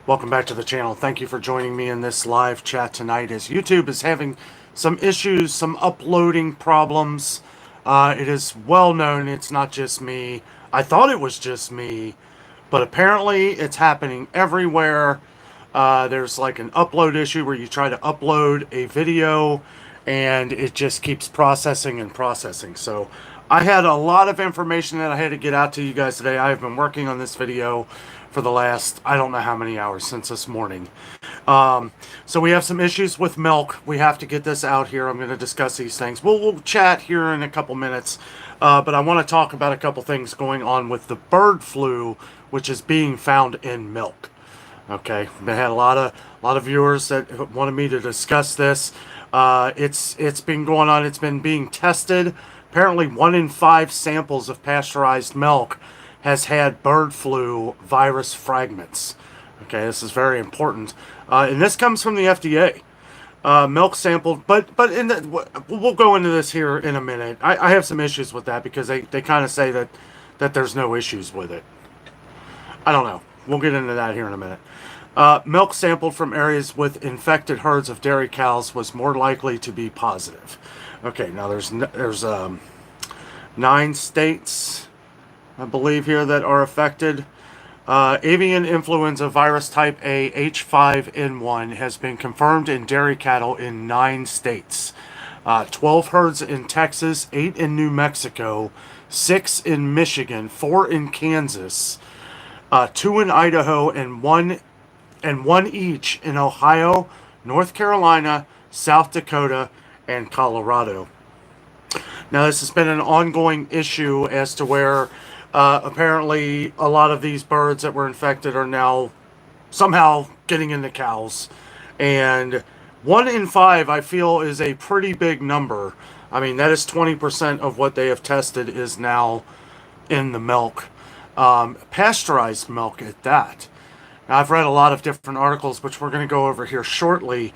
Welcome back to the channel. Thank you for joining me in this live chat tonight as YouTube is having some issues, some uploading problems. It is well known it's not just me. I thought it was just me, but apparently it's happening everywhere. There's like an upload issue where you try to upload a video and it just keeps processing and processing. So I had a lot of information that I had to get out to you guys today. I have been working on this video for the last, I don't know how many hours since this morning. So we have some issues with milk. We have to get this out here. I'm going to discuss these things. We'll chat here in a couple minutes. But I want to talk about a couple things going on with the bird flu, which is being found in milk. Okay, we had a lot of viewers that wanted me to discuss this. It's been going on. It's been being tested. Apparently, 1 in 5 samples of pasteurized milk has had bird flu virus fragments. Okay, this is very important, and this comes from the FDA. Milk sampled, but we'll go into this here in a minute. I have some issues with that because they kind of say that there's no issues with it. I don't know. We'll get into that here in a minute. Milk sampled from areas with infected herds of dairy cows was more likely to be positive. Okay, now there's 9 states, I believe, here that are affected. Avian influenza virus type A H5N1 has been confirmed in dairy cattle in 9 states. 12 herds in Texas, 8 in New Mexico, 6 in Michigan, 4 in Kansas, 2 in Idaho, and one each in Ohio, North Carolina, South Dakota, and Colorado. Now, this has been an ongoing issue as to where apparently a lot of these birds that were infected are now somehow getting into cows. And 1 in 5, I feel, is a pretty big number. I mean, that is 20% of what they have tested is now in the milk. Pasteurized milk at that. Now, I've read a lot of different articles, which we're going to go over here shortly.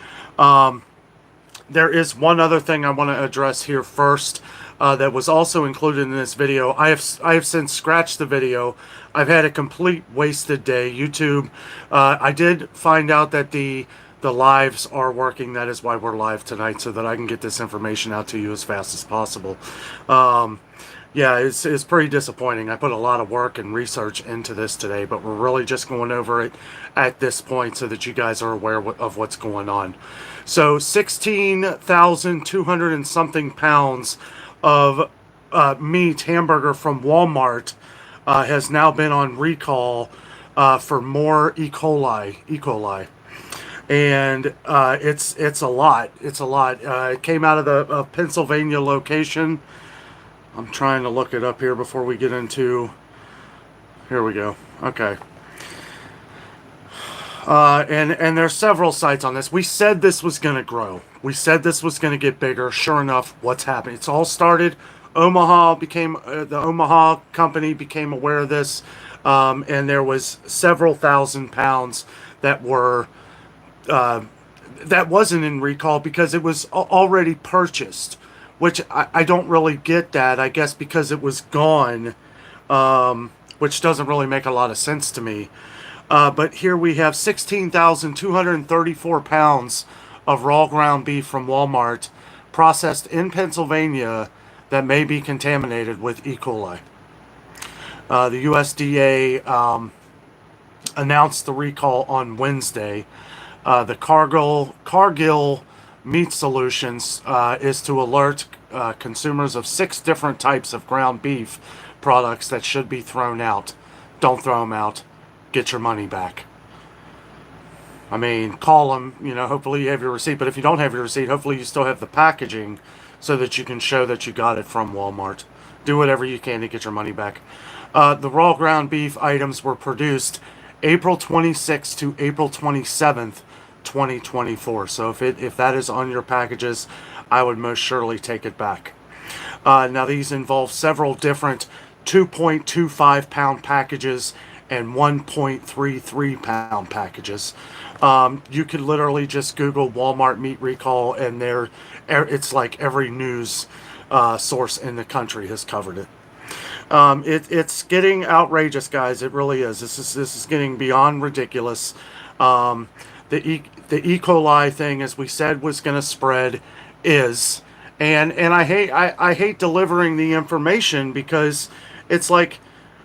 There is one other thing I want to address here first that was also included in this video. I have since scratched the video. I've had a complete wasted day. YouTube, I did find out that the lives are working. That is why we're live tonight, so that I can get this information out to you as fast as possible. Yeah, it's pretty disappointing. I put a lot of work and research into this today, but we're really just going over it at this point so that you guys are aware of what's going on. So 16,200 and something pounds of meat hamburger from Walmart has now been on recall for more E. coli. And it's a lot. It's a lot. It came out of the Pennsylvania location. I'm trying to look it up here before we get into... Here we go. Okay. And there's several sites on this. We said this was going to grow. We said this was going to get bigger. Sure enough, what's happening? It's all started. Omaha became... the Omaha company became aware of this. And there was several thousand pounds that were... that wasn't in recall because it was already purchased. Which I don't really get that. I guess because it was gone, which doesn't really make a lot of sense to me. But here we have 16,234 pounds of raw ground beef from Walmart processed in Pennsylvania that may be contaminated with E. coli. The USDA announced the recall on Wednesday. The Cargill Meat Solutions is to alert consumers of 6 different types of ground beef products that should be thrown out. Don't throw them out. Get your money back. I mean, call them, hopefully you have your receipt, but if you don't have your receipt, hopefully you still have the packaging so that you can show that you got it from Walmart. Do whatever you can to get your money back. The raw ground beef items were produced April 26th to April 27th, 2024. So if that is on your packages, I would most surely take it back. Now these involve several different 2.25 pound packages and 1.33 pound packages. You could literally just Google Walmart meat recall, and it's like every news source in the country has covered it. It's getting outrageous, guys. It really is. This is getting beyond ridiculous. The E. coli thing, as we said, was going to spread, is, and I hate delivering the information because it's like,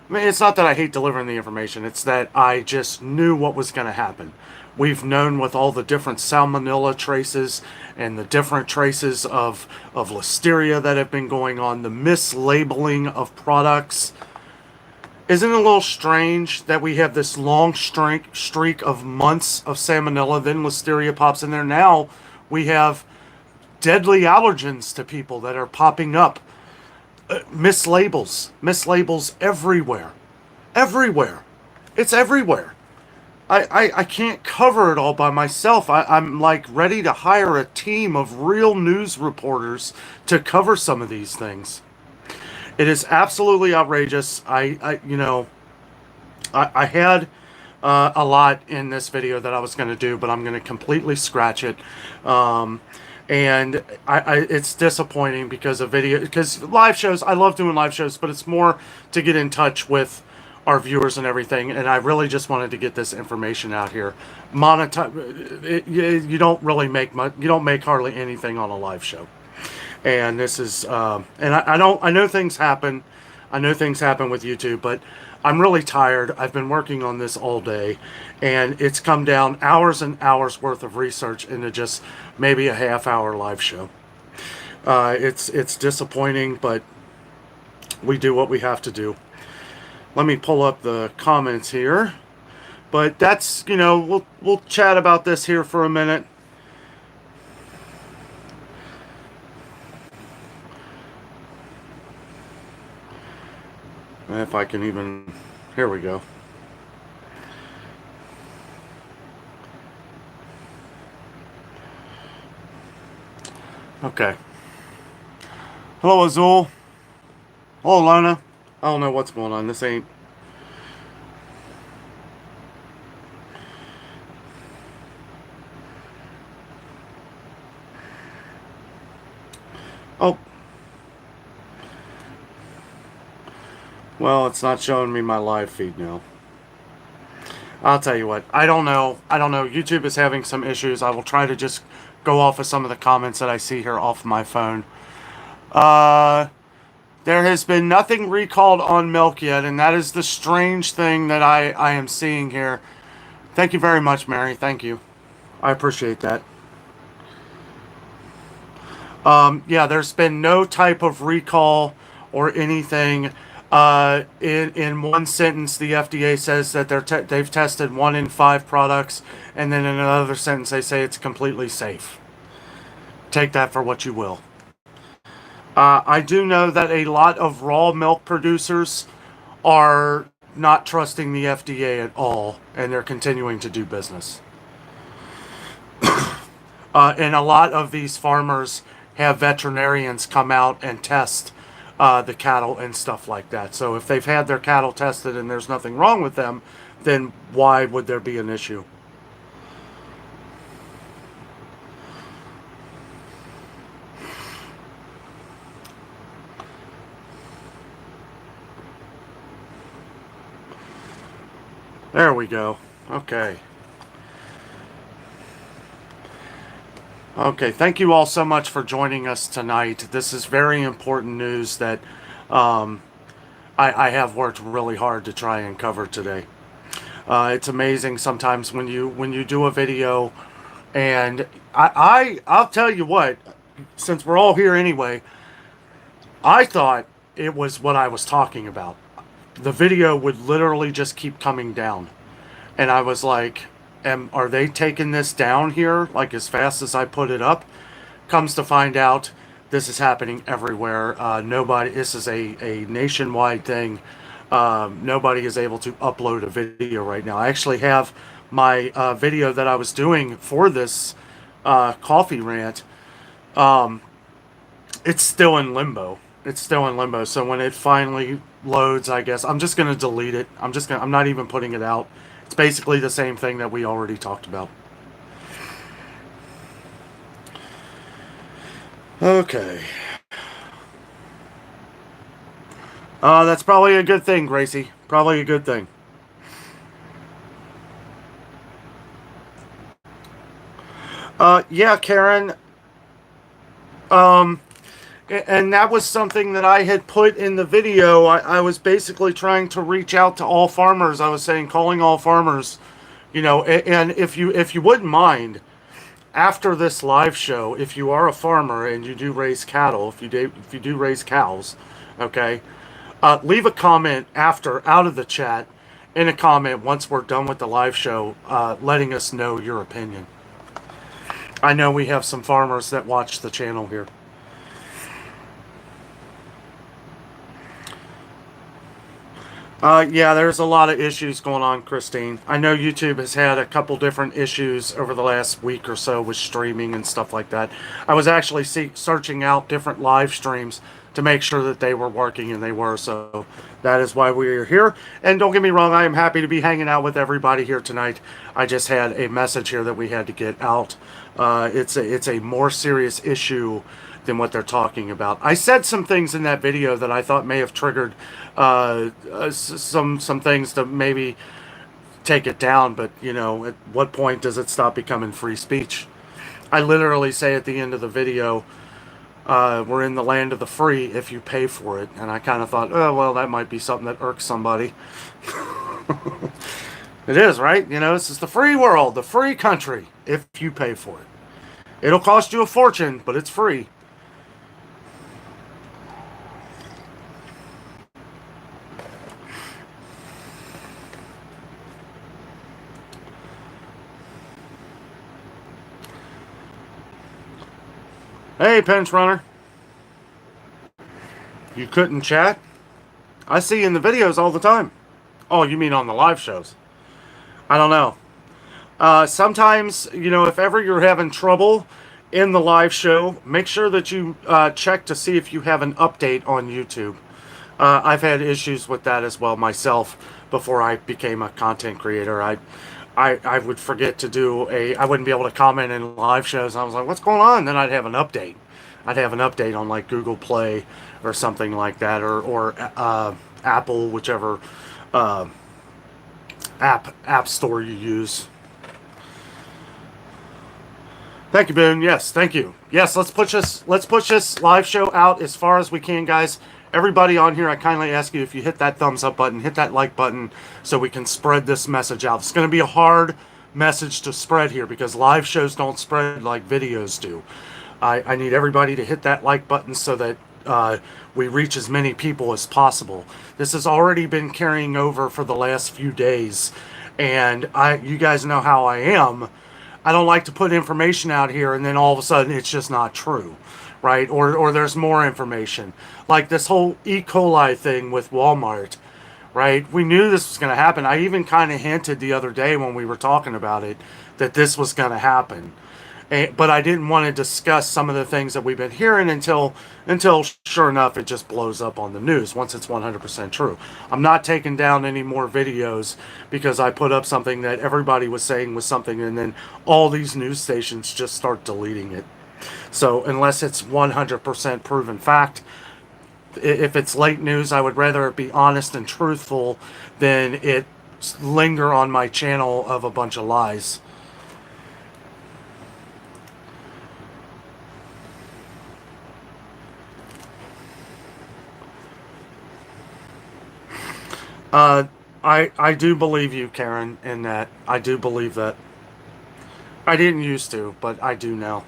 I mean, it's not that I hate delivering the information, it's that I just knew what was going to happen. We've known with all the different salmonella traces and the different traces of listeria that have been going on, the mislabeling of products. Isn't it a little strange that we have this long streak of months of salmonella, then listeria pops in there? Now we have deadly allergens to people that are popping up. Mislabels everywhere. Everywhere. It's everywhere. I can't cover it all by myself. I'm like ready to hire a team of real news reporters to cover some of these things. It is absolutely outrageous. I had a lot in this video that I was going to do, but I'm going to completely scratch it. And it's disappointing because because live shows, I love doing live shows, but it's more to get in touch with our viewers and everything. And I really just wanted to get this information out here. You don't really make much, you don't make hardly anything on a live show. And this is, I know things happen. I know things happen with YouTube, but I'm really tired. I've been working on this all day, and it's come down hours and hours worth of research into just maybe a half-hour live show. It's disappointing, but we do what we have to do. Let me pull up the comments here. But that's, we'll chat about this here for a minute. If I can even, here we go. Okay. Hello, Azul. Hello, Lona. I don't know what's going on. This ain't. Oh. Well, it's not showing me my live feed now. I'll tell you what. I don't know. YouTube is having some issues. I will try to just go off of some of the comments that I see here off my phone. There has been nothing recalled on milk yet, and that is the strange thing that I am seeing here. Thank you very much, Mary. Thank you. I appreciate that. Yeah, there's been no type of recall or anything. In one sentence, the FDA says that they've tested 1 in 5 products, and then in another sentence, they say it's completely safe. Take that for what you will. I do know that a lot of raw milk producers are not trusting the FDA at all, and they're continuing to do business. And a lot of these farmers have veterinarians come out and test the cattle and stuff like that. So if they've had their cattle tested and there's nothing wrong with them, then why would there be an issue? There we go. Okay. Okay, thank you all so much for joining us tonight. This is very important news that I have worked really hard to try and cover today. It's amazing sometimes when you do a video, and I'll tell you what, since we're all here anyway, I thought it was what I was talking about. The video would literally just keep coming down, and I was like, are they taking this down here like as fast as I put it up? Comes to find out, this is happening everywhere. This is a nationwide thing. Nobody is able to upload a video right now. I actually have my video that I was doing for this coffee rant. It's still in limbo. So when it finally loads, I guess I'm just gonna delete it. I'm not even putting it out. It's basically the same thing that we already talked about. Okay. That's probably a good thing, Gracie. Probably a good thing. Yeah, Karen. Um, and that was something that I had put in the video. I was basically trying to reach out to all farmers. I was saying, calling all farmers, and if you wouldn't mind, after this live show, if you are a farmer and you do raise cattle, if you do raise cows, okay, leave a comment after out of the chat, in a comment once we're done with the live show, letting us know your opinion. I know we have some farmers that watch the channel here. Yeah, there's a lot of issues going on, Christine. I know YouTube has had a couple different issues over the last week or so with streaming and stuff like that. I was actually searching out different live streams to make sure that they were working, and they were, so that is why we are here. And don't get me wrong, I am happy to be hanging out with everybody here tonight. I just had a message here that we had to get out. It's a more serious issue than what they're talking about. I said some things in that video that I thought may have triggered some things to maybe take it down, but at what point does it stop becoming free speech? I literally say at the end of the video, we're in the land of the free if you pay for it, and I kind of thought, oh well, that might be something that irks somebody. It is, right? This is the free world, the free country, if you pay for it. It'll cost you a fortune, but it's free. Hey, Pinch Runner. You couldn't chat? I see you in the videos all the time. Oh, you mean on the live shows? I don't know. Sometimes, if ever you're having trouble in the live show, make sure that you check to see if you have an update on YouTube. I've had issues with that as well myself before I became a content creator. I would forget to I wouldn't be able to comment in live shows. I was like, what's going on? Then I'd have an update. I'd have an update on like Google Play or something like that, or Apple, whichever app store you use. Thank you, Boone. Yes, thank you. Yes, let's push this live show out as far as we can, guys. Everybody on here, I kindly ask you, if you hit that thumbs up button, hit that like button, so we can spread this message out. It's going to be a hard message to spread here because live shows don't spread like videos do. I need everybody to hit that like button so that we reach as many people as possible. This has already been carrying over for the last few days, and you guys know how I am. I don't like to put information out here and then all of a sudden it's just not true, right? Or there's more information. Like this whole E. coli thing with Walmart, right? We knew this was going to happen. I even kind of hinted the other day when we were talking about it that this was going to happen. But I didn't want to discuss some of the things that we've been hearing until sure enough it just blows up on the news once it's 100% true. I'm not taking down any more videos because I put up something that everybody was saying was something, and then all these news stations just start deleting it. So unless it's 100% proven fact, if it's late news, I would rather it be honest and truthful than it linger on my channel of a bunch of lies. I do believe you, Karen, in that. I do believe that. I didn't used to, but I do now.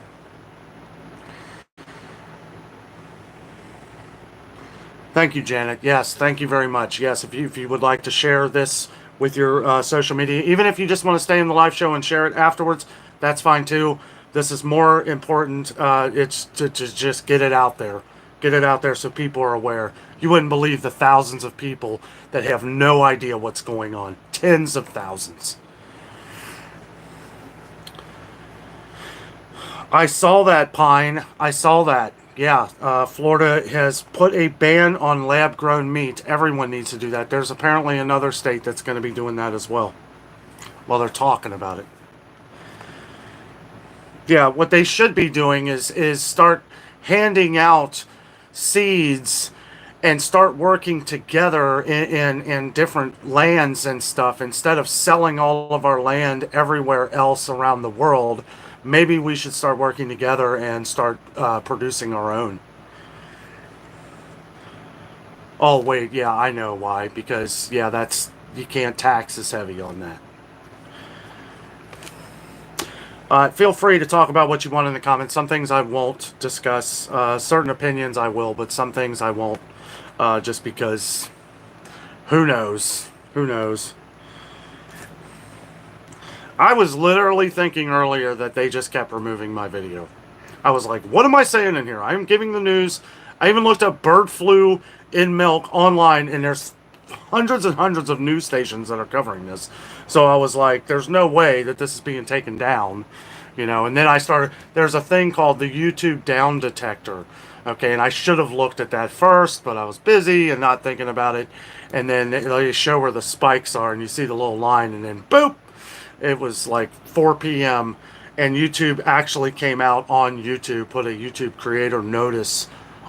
Thank you, Janet. Yes, thank you very much. Yes, if you would like to share this with your social media, even if you just want to stay in the live show and share it afterwards, that's fine too. This is more important. It's to just get it out there. Get it out there so people are aware. You wouldn't believe the thousands of people that have no idea what's going on. Tens of thousands. I saw that, Pine. I saw that. Yeah, Florida has put a ban on lab-grown meat. Everyone needs to do that. There's apparently another state that's going to be doing that as well. Well, they're talking about it. Yeah, what they should be doing is start handing out seeds and start working together in different lands and stuff, instead of selling all of our land everywhere else around the world. maybe we should start working together and start producing our own. Oh wait, yeah, I know why. Because yeah, that's you can't tax as heavy on that. Feel free to talk about what you want in the comments. Some things I won't discuss. Certain opinions I will, but some things I won't. Just because, who knows? Who knows? I was literally thinking earlier that they just kept removing my video. I was like, what am I saying in here? I am giving the news. I even looked up bird flu in milk online, and there's hundreds and hundreds of news stations that are covering this. So I was like, there's no way that this is being taken down, you know. And then I started, there's a thing called the YouTube down detector. Okay, and I should have looked at that first, but I was busy and not thinking about it. And then they show where the spikes are, and you see the little line, and then boop, it was like 4 p.m. and YouTube actually came out on YouTube, put a YouTube creator notice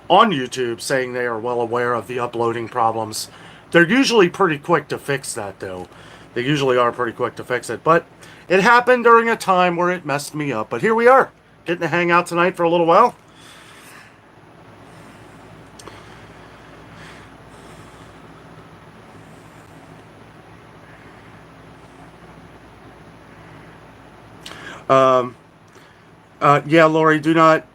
on YouTube saying they are well aware of the uploading problems. They're usually pretty quick to fix that, though. They usually are pretty quick to fix it. But it happened during a time where it messed me up. But here we are, getting to hang out tonight for a little while. Yeah, Lori, do not...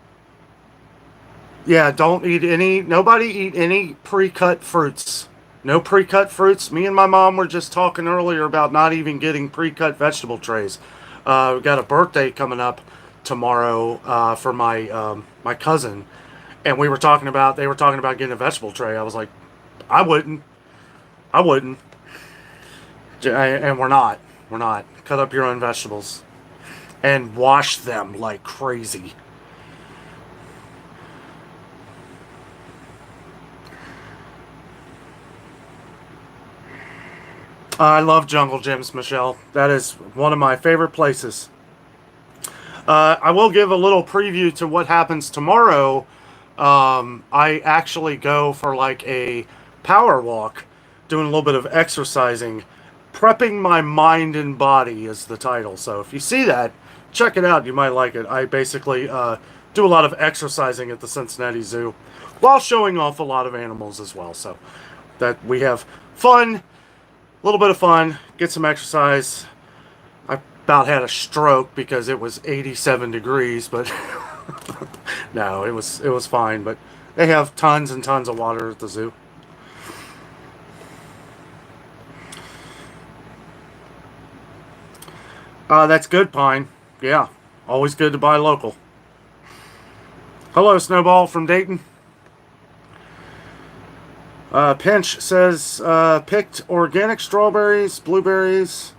Yeah, don't eat any... Nobody eat any pre-cut fruits. No pre-cut fruits. Me and my mom were just talking earlier about not even getting pre-cut vegetable trays. We got a birthday coming up tomorrow for my cousin, and we were talking about... They were talking about getting a vegetable tray. I was like, I wouldn't. I wouldn't. And we're not. We're not. Cut up your own vegetables. And wash them like crazy. I love Jungle Gyms, Michelle. That is one of my favorite places. I will give a little preview to what happens tomorrow. I actually go for like a power walk, doing a little bit of exercising. Prepping my mind and body is the title. So if you see that, check it out. You might like it. I basically do a lot of exercising at the Cincinnati Zoo while showing off a lot of animals as well. So that we have fun, a little bit of fun, get some exercise. I about had a stroke because it was 87 degrees, but no, it was fine. But they have tons and tons of water at the zoo. That's good, Pine. Yeah, always good to buy local. Hello, Snowball from Dayton. Pinch says, picked organic strawberries, blueberries,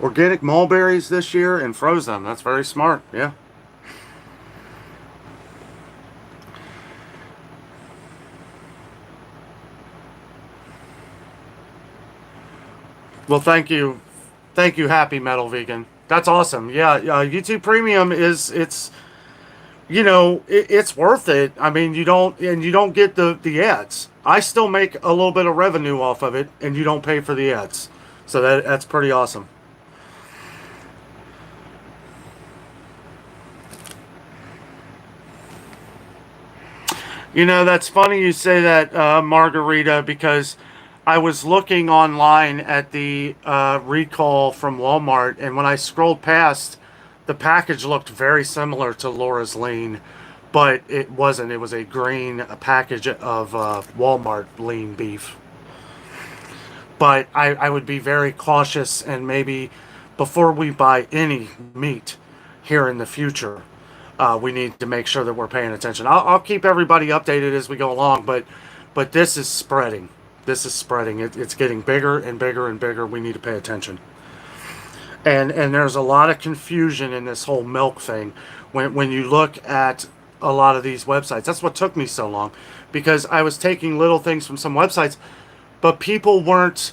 organic mulberries this year and froze them. That's very smart, yeah. Well, thank you. Thank you, Happy Metal Vegan. That's awesome. Yeah, YouTube Premium it's you know, it's worth it. I mean, you don't get the ads. I still make a little bit of revenue off of it, and you don't pay for the ads. So that's pretty awesome. You know, that's funny you say that, Margarita, because I was looking online at the recall from Walmart, and when I scrolled past, the package looked very similar to Laura's Lean, but it wasn't. It was a green package of Walmart lean beef. But I would be very cautious, and maybe before we buy any meat here in the future, we need to make sure that we're paying attention. I'll keep everybody updated as we go along, but this is spreading. This is spreading. It's getting bigger and bigger and bigger. We need to pay attention. And there's a lot of confusion in this whole milk thing when you look at a lot of these websites. That's what took me so long, because I was taking little things from some websites, but people weren't.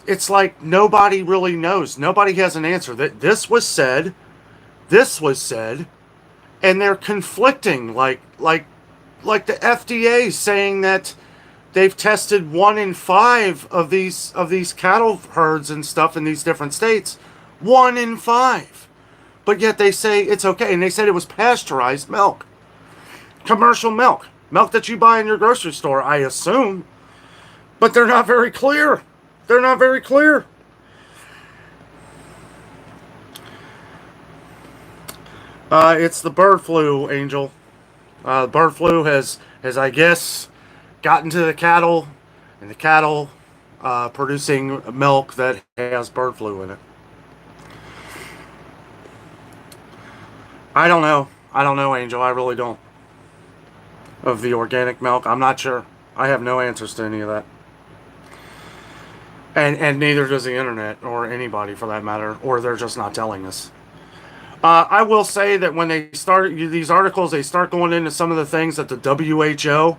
It's like nobody really knows. Nobody has an answer. That this was said, and they're conflicting. Like the FDA saying that they've tested 1 in 5 of these cattle herds and stuff in these different states. 1 in 5. but yet they say it's okay. And they said it was pasteurized milk, commercial milk, milk that you buy in your grocery store, I assume. But they're not very clear. They're not very clear. It's the bird flu, Angel. Bird flu has, I guess, gotten to the cattle, and the cattle producing milk that has bird flu in it. I don't know. I don't know, Angel. I really don't. Of the organic milk, I'm not sure. I have no answers to any of that. And neither does the internet, or anybody for that matter, or they're just not telling us. I will say that when they start these articles, they start going into some of the things that the WHO,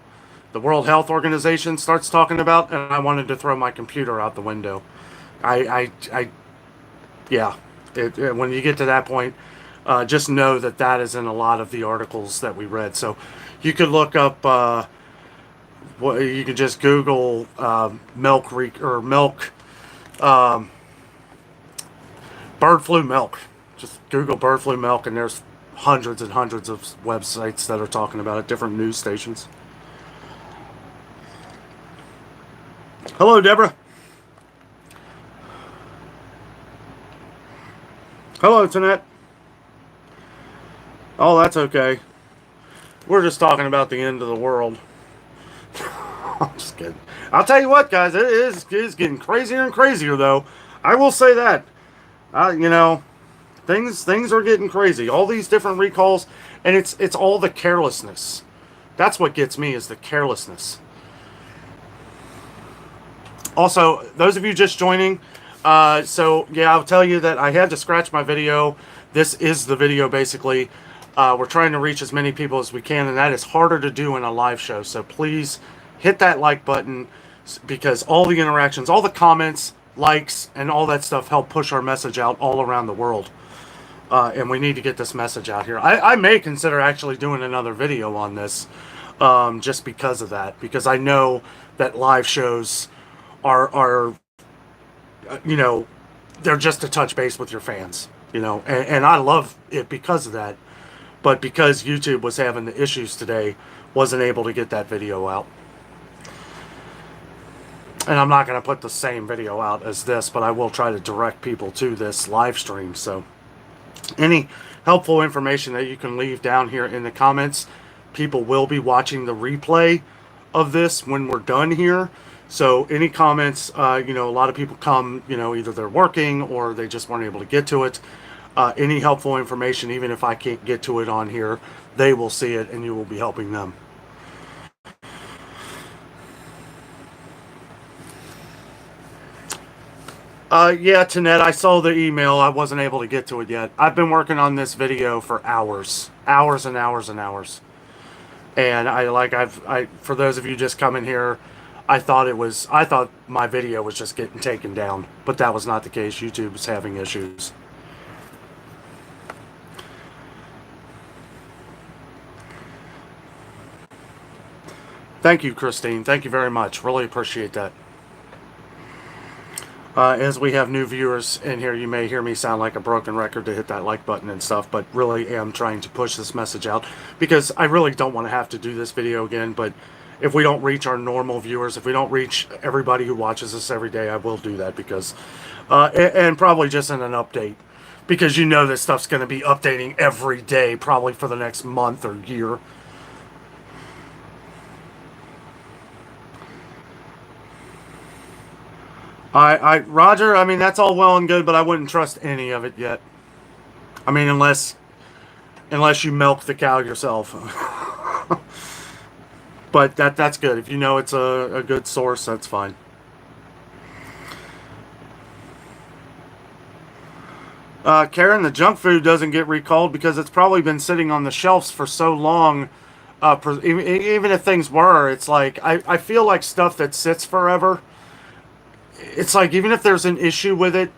the World Health Organization, starts talking about, and I wanted to throw my computer out the window. Yeah. When you get to that point, just know that that is in a lot of the articles that we read. So you could look up, you could just Google milk bird flu milk. Just Google bird flu milk, and there's hundreds and hundreds of websites that are talking about it, different news stations. Hello, Deborah. Hello, Tanette. Oh, that's okay. We're just talking about the end of the world. I'm just kidding. I'll tell you what, guys, it is getting crazier and crazier, though. I will say that. You know, things are getting crazy. All these different recalls, and it's all the carelessness. That's what gets me, is the carelessness. Also, those of you just joining, so yeah, I'll tell you that I had to scratch my video. This is the video, basically. We're trying to reach as many people as we can, and that is harder to do in a live show. So please hit that like button, because all the interactions, all the comments, likes, and all that stuff help push our message out all around the world. And we need to get this message out here. I may consider actually doing another video on this, just because of that. Because I know that live shows are you know, they're just to touch base with your fans. You know, and I love it because of that. But because YouTube was having the issues today, wasn't able to get that video out. And I'm not going to put the same video out as this, but I will try to direct people to this live stream. So any helpful information that you can leave down here in the comments. People will be watching the replay of this when we're done here. So any comments, you know, a lot of people come, you know, either they're working or they just weren't able to get to it. Any helpful information, even if I can't get to it on here, they will see it and you will be helping them. Yeah, Tanette, I saw the email. I wasn't able to get to it yet. I've been working on this video for hours. Hours and hours and hours. And for those of you just coming here, I thought my video was just getting taken down. But that was not the case. YouTube was having issues. Thank you, Christine. Thank you very much. Really appreciate that. As we have new viewers in here, you may hear me sound like a broken record to hit that like button and stuff, but really am trying to push this message out because I really don't want to have to do this video again. But if we don't reach our normal viewers, if we don't reach everybody who watches us every day, I will do that because, and probably just in an update, because you know this stuff's going to be updating every day, probably for the next month or year. Roger, I mean, that's all well and good, but I wouldn't trust any of it yet. I mean, unless you milk the cow yourself. But that's good. If you know it's a good source, that's fine. Karen, the junk food doesn't get recalled because it's probably been sitting on the shelves for so long. Even if things were, it's like, I feel like stuff that sits forever, it's like, even if there's an issue with it,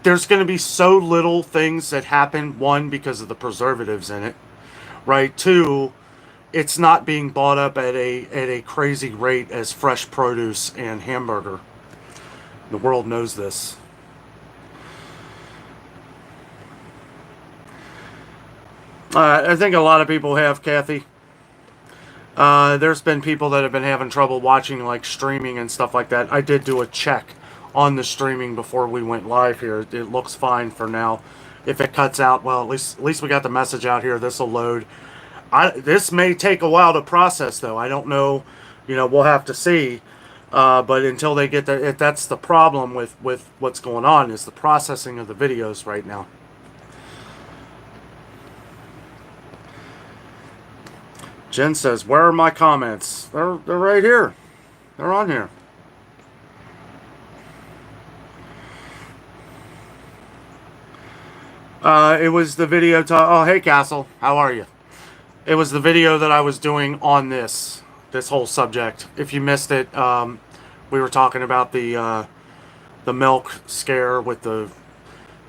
there's going to be so little things that happen. One, because of the preservatives in it, right? Two, it's not being bought up at a crazy rate as fresh produce and hamburger. The world knows this. I think a lot of people have, Kathy. There's been people that have been having trouble watching like streaming and stuff like that. I did do a check on the streaming before we went live here. It looks fine for now. If it cuts out, well, at least we got the message out here. This will load. This may take a while to process, though. I don't know. We'll have to see. But until they get there, that's the problem with what's going on is the processing of the videos right now. Jen says, "Where are my comments? They're right here. They're on here." It was the video. Oh, hey, Castle. How are you? It was the video that I was doing on this whole subject. If you missed it, we were talking about the milk scare with the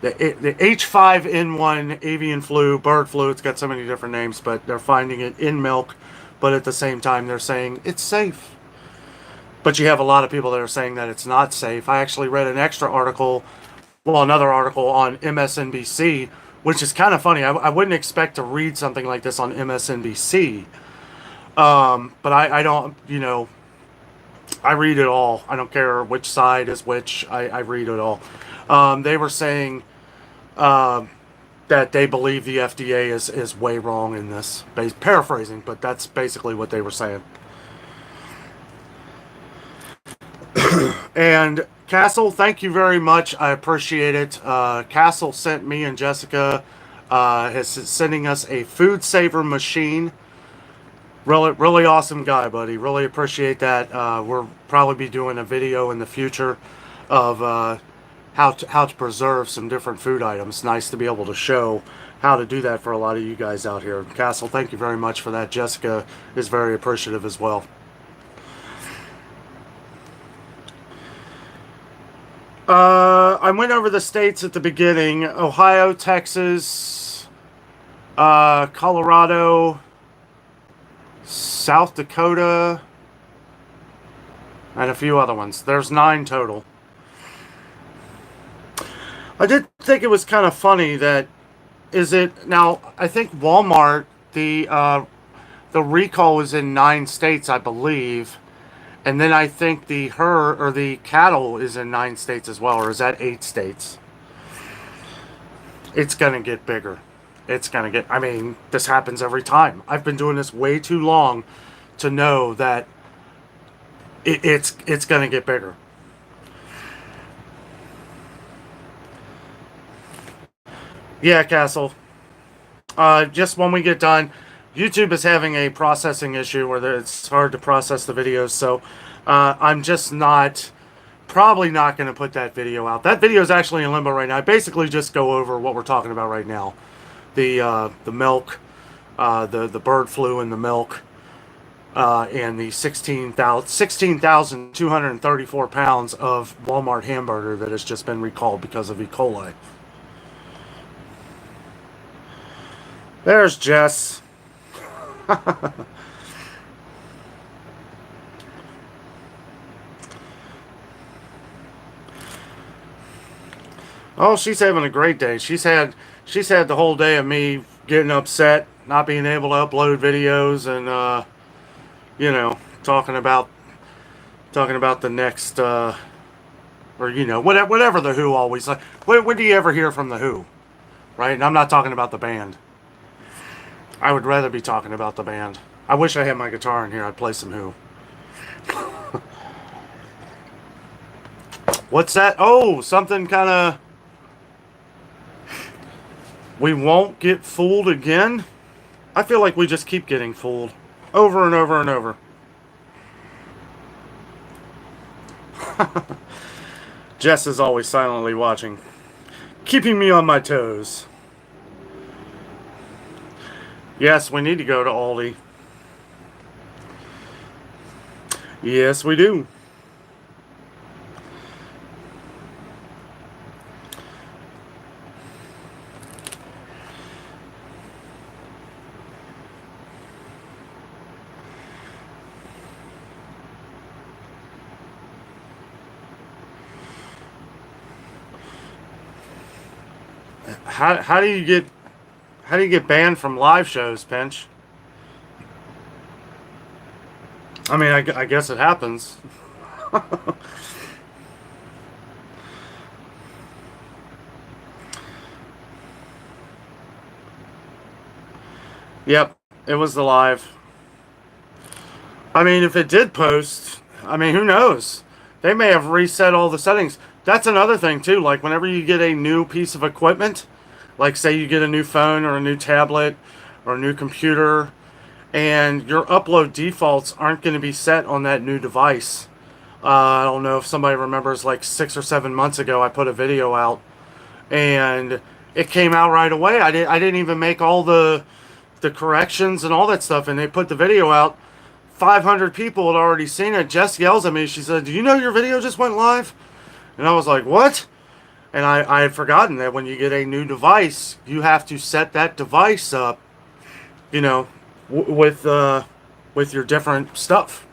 H5N1 avian flu, bird flu. It's got so many different names, but they're finding it in milk. But at the same time, they're saying it's safe. But you have a lot of people that are saying that it's not safe. I actually read an extra article, well, another article on MSNBC, which is kind of funny. I wouldn't expect to read something like this on MSNBC. But I don't, I read it all. I don't care which side is which. I read it all. They were saying that they believe the FDA is way wrong in this. Paraphrasing, but that's basically what they were saying. And Castle, thank you very much. I appreciate it. Castle sent me and Jessica is sending us a food saver machine. Really, really awesome guy, buddy. Really appreciate that. We'll probably be doing a video in the future of how to preserve some different food items. Nice to be able to show how to do that for a lot of you guys out here. Castle, thank you very much for that. Jessica is very appreciative as well. I went over the states at the beginning: Ohio, Texas, Colorado, South Dakota, and a few other ones. There's 9 total. I did think it was kind of funny that now I think Walmart, the recall was in 9 states, I believe. And then I think the cattle is in 9 states as well, or is that 8 states? It's gonna get bigger. I mean, this happens every time. I've been doing this way too long to know that it's gonna get bigger. Yeah, Castle. Just when we get done, YouTube is having a processing issue where it's hard to process the videos, so I'm just probably not going to put that video out. That video is actually in limbo right now. I basically just go over what we're talking about right now. The milk, the bird flu in the milk, and the 16,234 pounds of Walmart hamburger that has just been recalled because of E. coli. There's Jess. Oh, she's having a great day. She's had the whole day of me getting upset, not being able to upload videos, and talking about the next or whatever the Who always like. When do you ever hear from the Who? Right? And I'm not talking about the band. I would rather be talking about the band. I wish I had my guitar in here. I'd play some Who. What's that? Oh, something kind of... We won't get fooled again? I feel like we just keep getting fooled. Over and over and over. Jess is always silently watching. Keeping me on my toes. Yes, we need to go to Aldi. Yes, we do. How do you get... How do you get banned from live shows, Pinch? I mean, I guess it happens. Yep, it was the live. I mean, if it did post, I mean, who knows? They may have reset all the settings. That's another thing, too. Like, whenever you get a new piece of equipment, like, say you get a new phone or a new tablet or a new computer, and your upload defaults aren't going to be set on that new device. I don't know if somebody remembers, like 6 or 7 months ago, I put a video out, and it came out right away. I didn't even make all the corrections and all that stuff, and they put the video out. 500 people had already seen it. Jess yells at me. She said, "Do you know your video just went live?" And I was like, "What?" And I had forgotten that when you get a new device, you have to set that device up, you know, with your different stuff.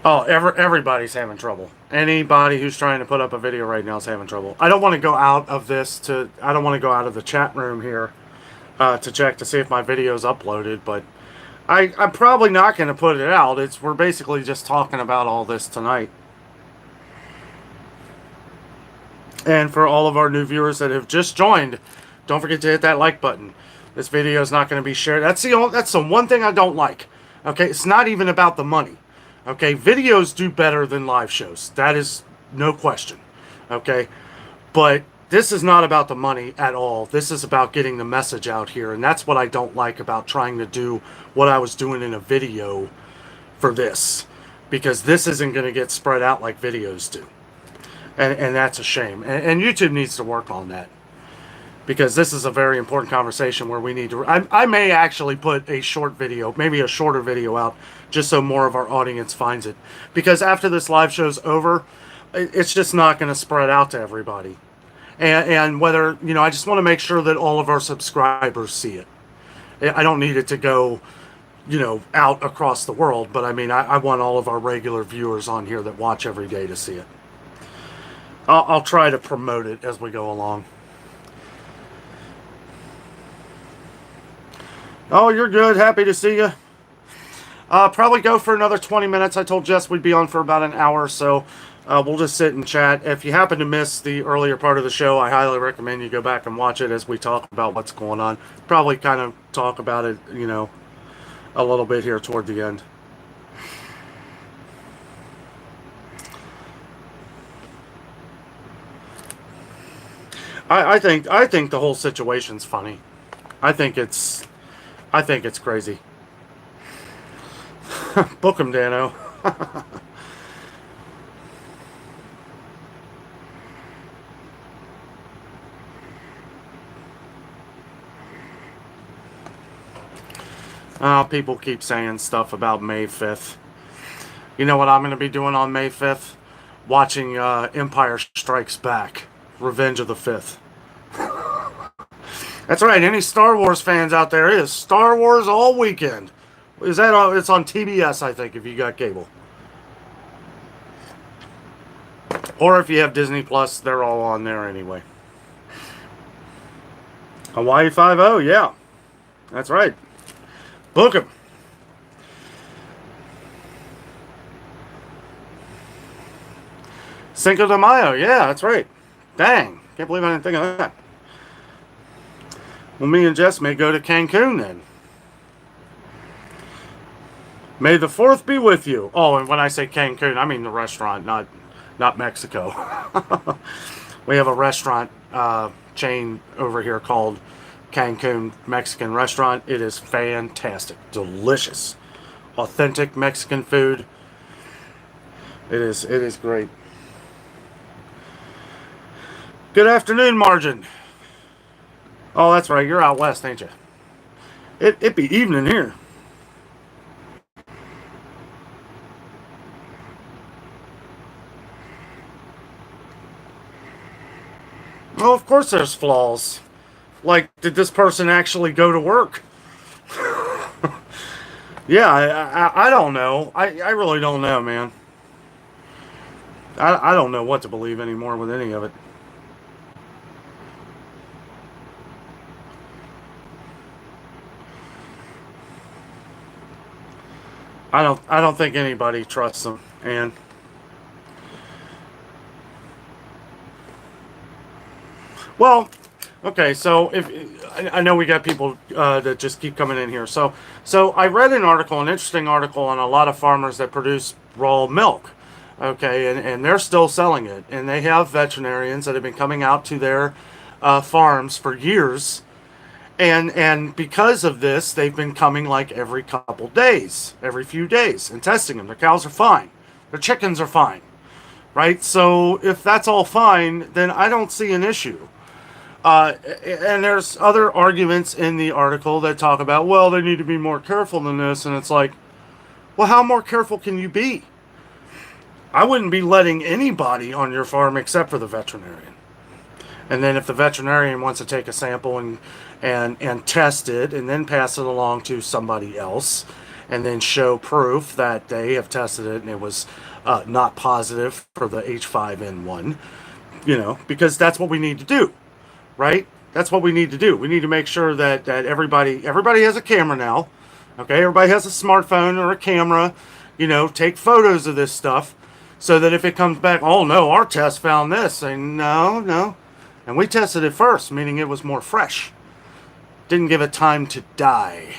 Oh, everybody's having trouble. Anybody who's trying to put up a video right now is having trouble. I don't want to go out of this to. I don't want to go out of the chat room here to check to see if my video is uploaded, but I'm probably not going to put it out. We're basically just talking about all this tonight. And for all of our new viewers that have just joined, don't forget to hit that like button. This video is not going to be shared. That's the one thing I don't like. Okay, it's not even about the money. Okay, videos do better than live shows. That is no question. Okay, but this is not about the money at all. This is about getting the message out here, and that's what I don't like about trying to do what I was doing in a video for this, because this isn't going to get spread out like videos do, and that's a shame. And YouTube needs to work on that, because this is a very important conversation where we need to. I may actually put a short video, maybe a shorter video out, just so more of our audience finds it. Because after this live show's over, it's just not going to spread out to everybody. And whether, I just want to make sure that all of our subscribers see it. I don't need it to go, out across the world, but I mean, I want all of our regular viewers on here that watch every day to see it. I'll try to promote it as we go along. Oh, you're good. Happy to see you. Probably go for another 20 minutes. I told Jess we'd be on for about an hour, so we'll just sit and chat. If you happen to miss the earlier part of the show, I highly recommend you go back and watch it as we talk about what's going on. Probably kind of talk about it, a little bit here toward the end. I think the whole situation's funny. I think it's crazy. Book him, Danno. People keep saying stuff about May 5th. You know what I'm going to be doing on May 5th? Watching Empire Strikes Back. Revenge of the 5th. That's right. Any Star Wars fans out there, it is Star Wars all weekend. Is that on? It's on TBS, I think, if you got cable. Or if you have Disney Plus, they're all on there anyway. Hawaii 5-0, yeah. That's right. Book 'em. Cinco de Mayo, yeah, that's right. Dang, can't believe I didn't think of that. Well, me and Jess may go to Cancun then. May the 4th be with you. Oh, and when I say Cancun, I mean the restaurant, not Mexico. We have a restaurant chain over here called Cancun Mexican Restaurant. It is fantastic. Delicious. Authentic Mexican food. It is great. Good afternoon, Margin. Oh, that's right. You're out west, ain't you? It be evening here. Oh, of course there's flaws. Like, did this person actually go to work? Yeah, I don't know. I really don't know, man. I don't know what to believe anymore with any of it. I don't think anybody trusts them. And well, okay, so if I know we got people that just keep coming in here, so I read an article, an interesting article on a lot of farmers that produce raw milk. Okay, and they're still selling it, and they have veterinarians that have been coming out to their farms for years, and because of this, they've been coming like every couple days, every few days, and testing them. Their cows are fine, their chickens are fine, right? So if that's all fine, then I don't see an issue. And there's other arguments in the article that talk about, well, they need to be more careful than this. And it's like, well, how more careful can you be? I wouldn't be letting anybody on your farm except for the veterinarian. And then if the veterinarian wants to take a sample and test it and then pass it along to somebody else and then show proof that they have tested it and it was not positive for the H5N1, because that's what we need to do, right? That's what we need to do. We need to make sure that everybody has a camera now. Okay, everybody has a smartphone or a camera. Take photos of this stuff so that if it comes back, oh no, our test found this. Say no, no, and we tested it first, meaning it was more fresh. Didn't give it time to die.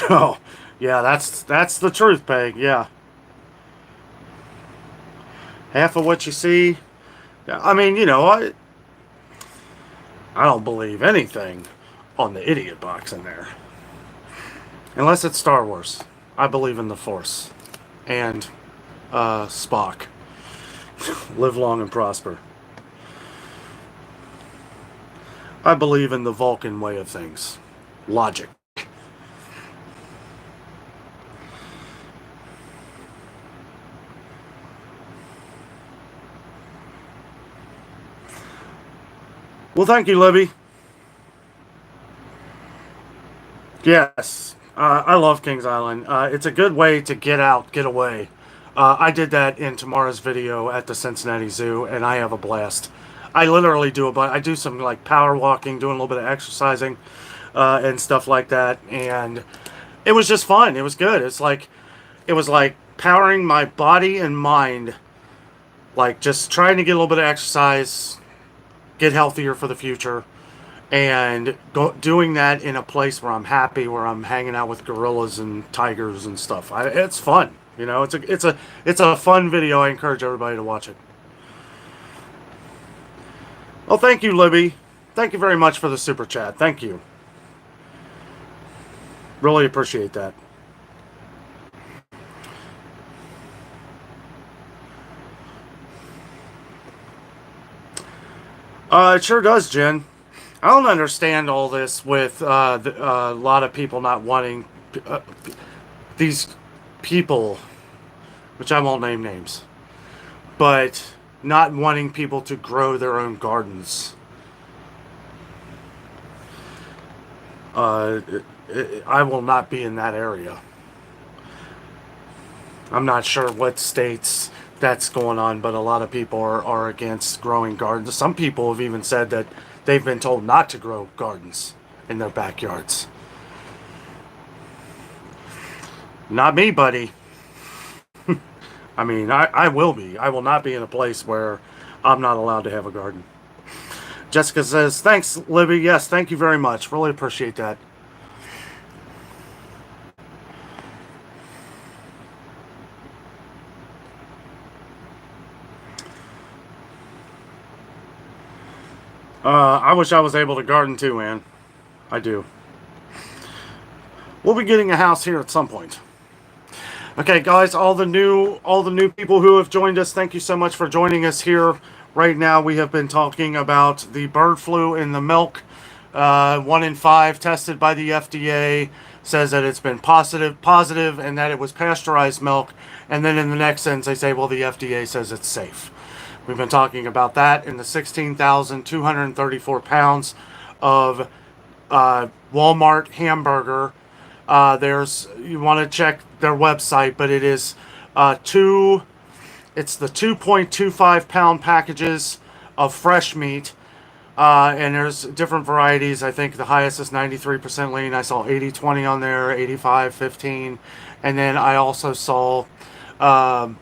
Oh, yeah, that's the truth, Peg. Yeah, half of what you see. I mean, I don't believe anything on the idiot box in there, unless it's Star Wars. I believe in the Force and Spock. Live long and prosper. I believe in the Vulcan way of things. Logic. Well, thank you, Libby. Yes, I love Kings Island. It's a good way to get out, get away. I did that in tomorrow's video at the Cincinnati Zoo, and I have a blast. I literally do I do some like power walking, doing a little bit of exercising, and stuff like that, and it was just fun. It was good. It was like powering my body and mind, like just trying to get a little bit of exercise, get healthier for the future, and doing that in a place where I'm happy, where I'm hanging out with gorillas and tigers and stuff. It's fun. It's a fun video. I encourage everybody to watch it. Well, thank you, Libby. Thank you very much for the super chat. Thank you. Really appreciate that. It sure does, Jen. I don't understand all this with a lot of people not wanting these people, which I won't name names, but not wanting people to grow their own gardens. Uh, I will not be in that area. I'm not sure what states that's going on, but a lot of people are against growing gardens. Some people have even said that they've been told not to grow gardens in their backyards. Not me, buddy. I mean, I will be. I will not be in a place where I'm not allowed to have a garden. Jessica says, thanks, Libby. Yes, thank you very much. Really appreciate that. I wish I was able to garden too, man. I do. We'll be getting a house here at some point. Okay, guys, all the new people who have joined us, thank you so much for joining us here. Right now, we have been talking about the bird flu in the milk. 1 in 5 tested by the FDA. says that it's been positive, and that it was pasteurized milk. And then in the next sentence, they say, well, the FDA says it's safe. We've been talking about that in the 16,234 pounds of Walmart hamburger. You want to check their website, but it is it's the 2.25 pound packages of fresh meat. And there's different varieties. I think the highest is 93% lean. I saw 80-20 on there, 85-15. And then I also saw some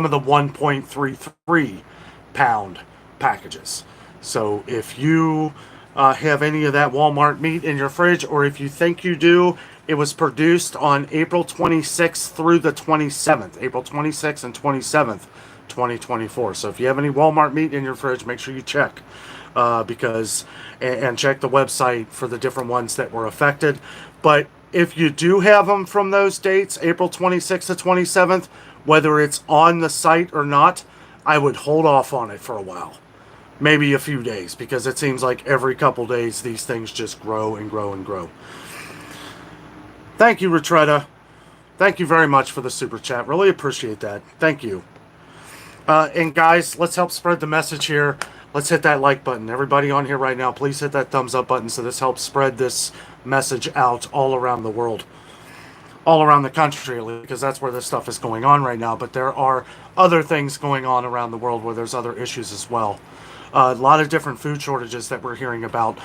of the 1.33 pound packages. So if you have any of that Walmart meat in your fridge, or if you think you do, it was produced on April 26th through the 27th, April 26th and 27th, 2024. So if you have any Walmart meat in your fridge, make sure you check and check the website for the different ones that were affected. But if you do have them from those dates, April 26th to 27th, whether it's on the site or not, I would hold off on it for a while. Maybe a few days, because it seems like every couple days these things just grow and grow and grow. Thank you, Retretta. Thank you very much for the super chat. Really appreciate that. Thank you. And guys, let's help spread the message here. Let's hit that like button. Everybody on here right now, please hit that thumbs up button so this helps spread this message out all around the world. All around the country, because that's where this stuff is going on right now. But there are other things going on around the world where there's other issues as well. A lot of different food shortages that we're hearing about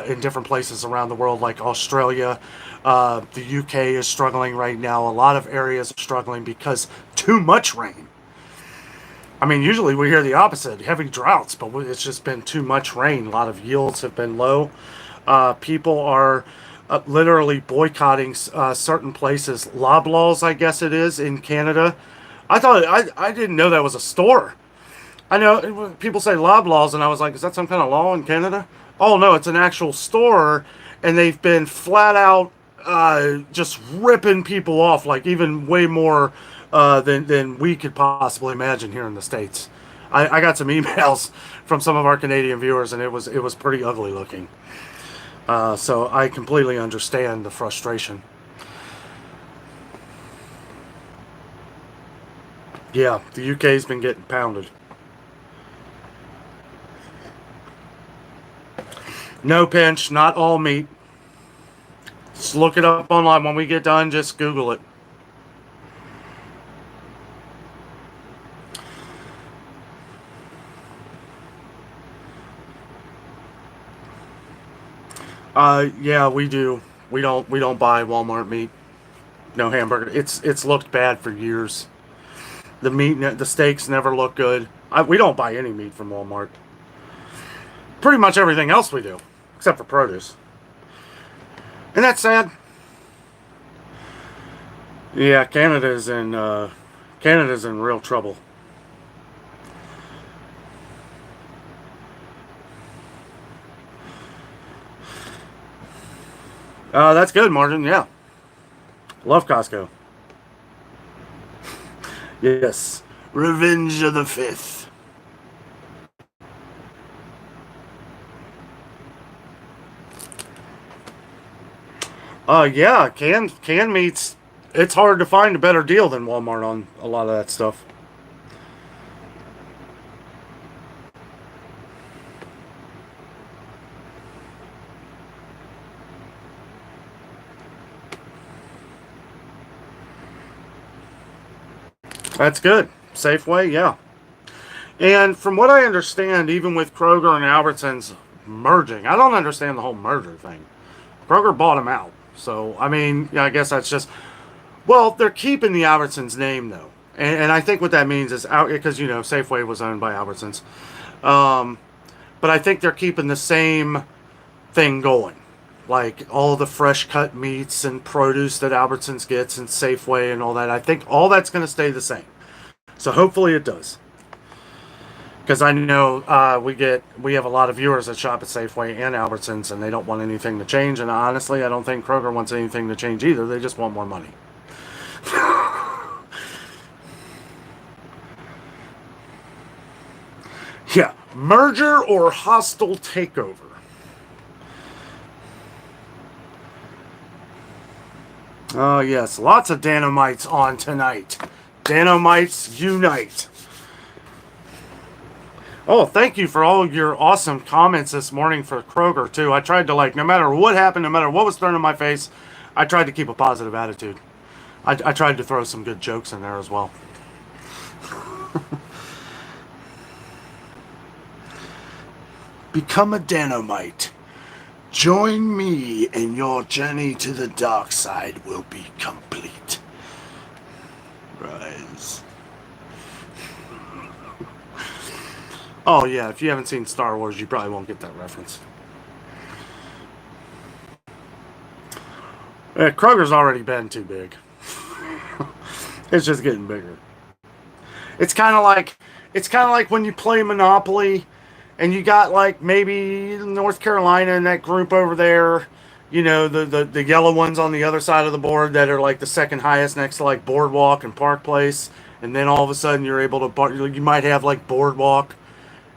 in different places around the world, like Australia. The UK is struggling right now. A lot of areas are struggling because too much rain. I mean, usually we hear the opposite, heavy droughts, but it's just been too much rain. A lot of yields have been low. People are literally boycotting certain places. Loblaws, I guess it is, in Canada. I didn't know that was a store. I know people say Loblaws, and I was like, is that some kind of law in Canada? Oh, no, it's an actual store, and they've been flat out just ripping people off, like even way more than we could possibly imagine here in the States. I got some emails from some of our Canadian viewers, and it was pretty ugly looking. So I completely understand the frustration. Yeah, the UK's been getting pounded. No pinch, not all meat. Just look it up online. When we get done, just Google it. Yeah, we do. We don't buy Walmart meat. No hamburger. It's looked bad for years. The steaks never look good. We don't buy any meat from Walmart. Pretty much everything else we do, except for produce. And that's sad. Yeah, Canada's in real trouble. That's good, Martin. Yeah. Love Costco. Yes. Revenge of the Fifth. Yeah, canned meats. It's hard to find a better deal than Walmart on a lot of that stuff. That's good. Safeway, yeah. And from what I understand, even with Kroger and Albertsons merging, I don't understand the whole merger thing. Kroger bought them out. So, I mean, yeah, I guess that's just... Well, they're keeping the Albertsons name, though. And I think what that means is... Because, Safeway was owned by Albertsons. But I think they're keeping the same thing going. Like, all the fresh cut meats and produce that Albertsons gets and Safeway and all that. I think all that's going to stay the same. So hopefully it does. Because I know we have a lot of viewers that shop at Safeway and Albertsons, and they don't want anything to change. And honestly, I don't think Kroger wants anything to change either. They just want more money. Yeah, merger or hostile takeover. Oh, yes. Lots of Danomites on tonight. Danomites unite. Oh, thank you for all your awesome comments this morning for Kroger, too. I tried to, like, no matter what happened, no matter what was thrown in my face, I tried to keep a positive attitude. I tried to throw some good jokes in there as well. Become a Danomite. Join me, and your journey to the dark side will be complete. Rise. Oh, yeah, if you haven't seen Star Wars, you probably won't get that reference. Kroger's already been too big. It's just getting bigger. It's kind of like when you play Monopoly and you got like maybe North Carolina and that group over there, you know, the yellow ones on the other side of the board that are like the second highest next to like Boardwalk and Park Place, and then all of a sudden you're able to, you might have like Boardwalk,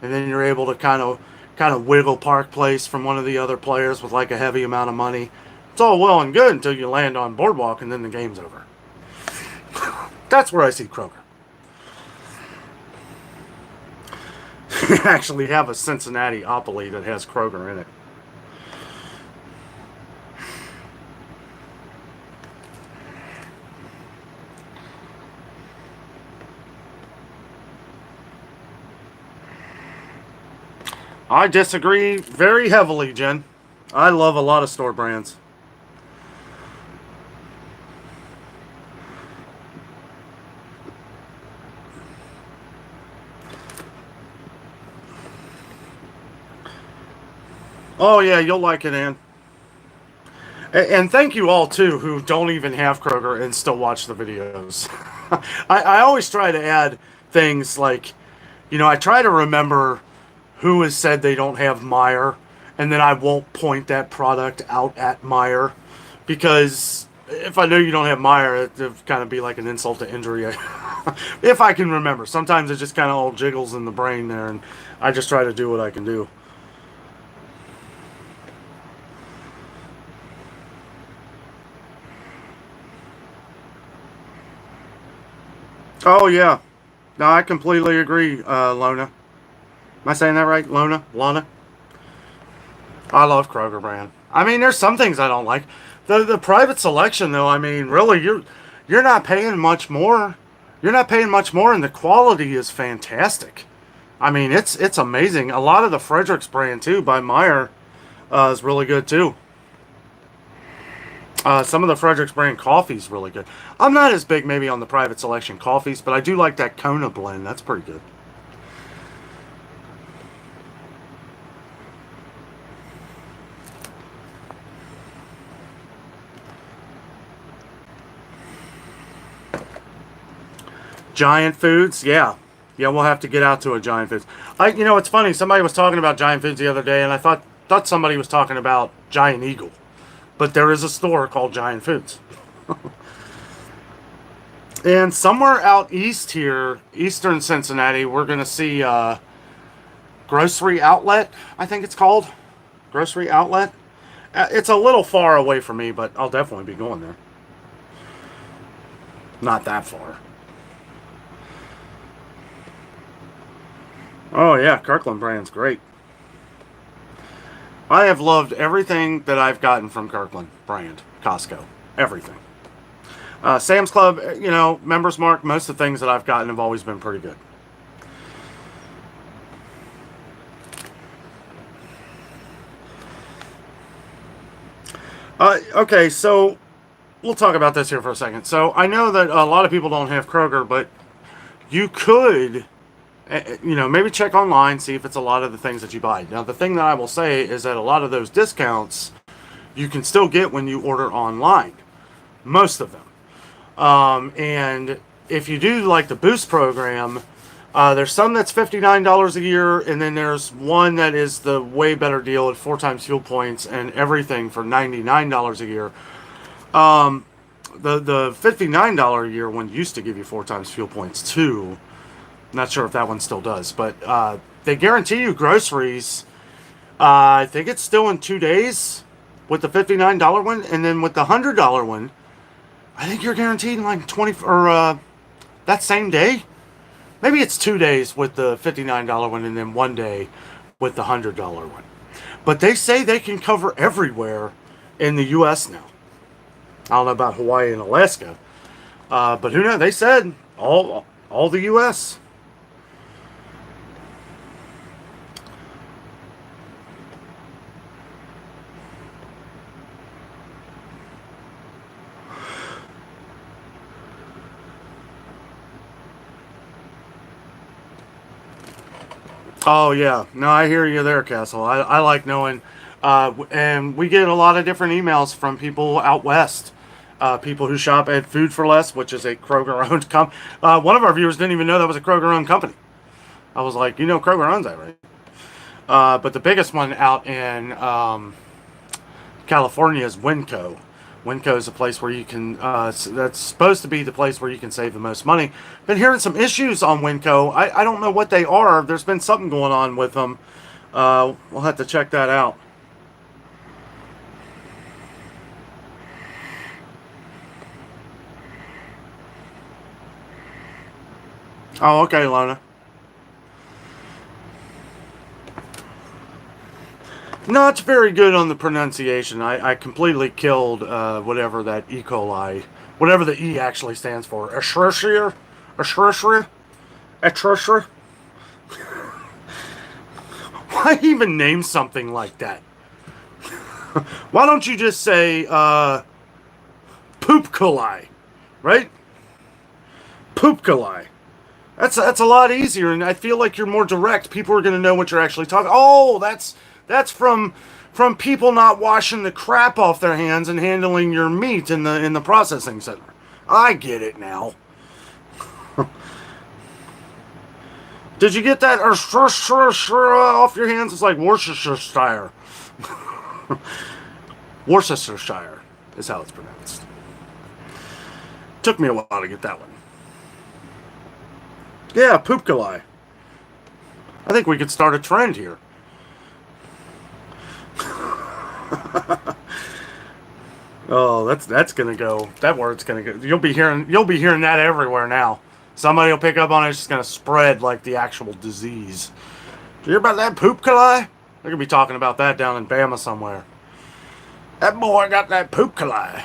and then you're able to kind of wiggle Park Place from one of the other players with like a heavy amount of money. It's all well and good until you land on Boardwalk and then the game's over. That's where I see Kroger. Actually have a Cincinnati Opoly that has Kroger in it. I disagree very heavily, Jen. I love a lot of store brands. Oh yeah, you'll like it, Ann. And thank you all too who don't even have Kroger and still watch the videos. I always try to add things like, you know, I try to remember who has said they don't have Meijer, and then I won't point that product out at Meijer, because if I know you don't have Meijer, it'd kind of be like an insult to injury. If I can remember. Sometimes it just kind of all jiggles in the brain there, and I just try to do what I can do. Oh, yeah. No, I completely agree, Lona. Am I saying that right? Lana? I love Kroger brand. I mean, there's some things I don't like. The private selection, though, I mean, really, you're not paying much more. You're not paying much more, and the quality is fantastic. I mean, it's amazing. A lot of the Fredericks brand, too, by Meijer, is really good, too. Some of the Fredericks brand coffee's really good. I'm not as big maybe on the private selection coffees, but I do like that Kona blend. That's pretty good. Giant Foods, yeah. Yeah, we'll have to get out to a Giant Foods. You know, it's funny. Somebody was talking about Giant Foods the other day, and I thought somebody was talking about Giant Eagle. But there is a store called Giant Foods. And somewhere out east here, eastern Cincinnati, we're going to see Grocery Outlet, I think it's called. Grocery Outlet. It's a little far away from me, but I'll definitely be going there. Not that far. Oh, yeah, Kirkland brand's great. I have loved everything that I've gotten from Kirkland brand, Costco. Everything. Sam's Club, you know, Members Mark, most of the things that I've gotten have always been pretty good. Okay, so we'll talk about this here for a second. So I know that a lot of people don't have Kroger, but you could, you know, maybe check online, see if it's a lot of the things that you buy. Now, the thing that I will say is that a lot of those discounts you can still get when you order online. Most of them. And if you do like the Boost program, there's some that's $59 a year, and then there's one that is the way better deal at 4 times fuel points and everything for $99 a year. The $59 a year one used to give you 4 times fuel points too. Not sure if that one still does, but they guarantee you groceries. I think it's still in 2 days with the $59 one, and then with the $100 one, I think you're guaranteed like 20 or that same day. Maybe it's 2 days with the $59 one and then one day with the $100 one. But they say they can cover everywhere in the U.S. now. I don't know about Hawaii and Alaska, but who knows? They said all the U.S. Oh yeah, no, I hear you there, Castle. I like knowing, and we get a lot of different emails from people out west, people who shop at Food for Less, which is a Kroger-owned company. One of our viewers didn't even know that was a Kroger-owned company. I was like, you know, Kroger owns that, right? But the biggest one out in California is Winco. Winco is a place where you can, that's supposed to be the place where you can save the most money. Been hearing some issues on Winco. I don't know what they are. There's been something going on with them. We'll have to check that out. Oh, okay, Lona. Not very good on the pronunciation. I completely killed whatever that E. coli, whatever the E actually stands for. Escherichia? Escherichia? Escherichia? Why even name something like that? Why don't you just say poop coli, right? Poop coli. That's a lot easier, and I feel like you're more direct. People are going to know what you're actually talking. Oh, that's from people not washing the crap off their hands and handling your meat in the processing center. I get it now. Did you get that off your hands? It's like Worcestershire. Worcestershire is how it's pronounced. Took me a while to get that one. Yeah, poop coli. I think we could start a trend here. Oh, that's gonna go. That word's gonna go. You'll be hearing that everywhere now. Somebody will pick up on it. It's just gonna spread like the actual disease. Did you hear about that poop coli? They're gonna be talking about that down in Bama somewhere. That boy got that poop coli.